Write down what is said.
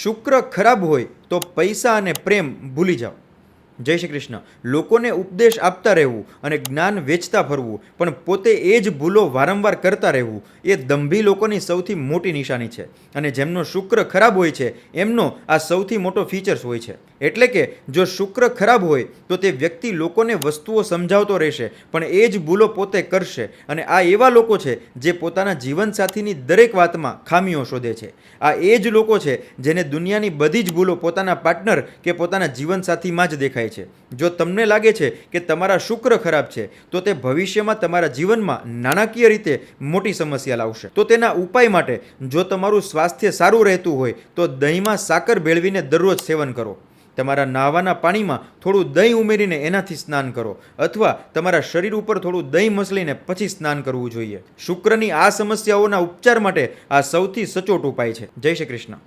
શુક્ર ખરાબ હોય તો પૈસા અને પ્રેમ ભૂલી જાઓ. જય શ્રી કૃષ્ણ. લોકોને ઉપદેશ આપતા રહેવું અને જ્ઞાન વેચતા ફરવું પણ પોતે એ જ ભૂલો વારંવાર કરતા રહેવું એ દંભી લોકોની સૌથી મોટી નિશાની છે. અને જેમનો શુક્ર ખરાબ હોય છે એમનો આ સૌથી મોટો ફીચર્સ હોય છે. એટલે કે જો શુક્ર ખરાબ હોય તો તે વ્યક્તિ લોકોને વસ્તુઓ સમજાવતો રહેશે પણ એ જ ભૂલો પોતે કરશે. અને આ એવા લોકો છે જે પોતાના જીવનસાથીની દરેક વાતમાં ખામીઓ શોધે છે. આ એ જ લોકો છે જેને દુનિયાની બધી જ ભૂલો પોતાના પાર્ટનર કે પોતાના જીવનસાથીમાં જ દેખાય છે. જો તમને લાગે છે કે તમારા શુક્ર ખરાબ છે તો તે ભવિષ્યમાં તમારા જીવનમાં નાણાકીય રીતે મોટી સમસ્યા લાવશે. તો તેના ઉપાય માટે જો તમારું સ્વાસ્થ્ય સારું રહેતું હોય તો દહીંમાં સાકર ભેળવીને દરરોજ સેવન કરો. તમારા નાહવાના પાણીમાં થોડું દહીં ઉમેરીને એનાથી સ્નાન કરો અથવા તમારા શરીર ઉપર થોડું દહીં મસળીને પછી સ્નાન કરવું જોઈએ. શુક્રની આ સમસ્યાઓના ઉપચાર માટે આ સૌથી સચોટ ઉપાય છે. જય શ્રી કૃષ્ણ.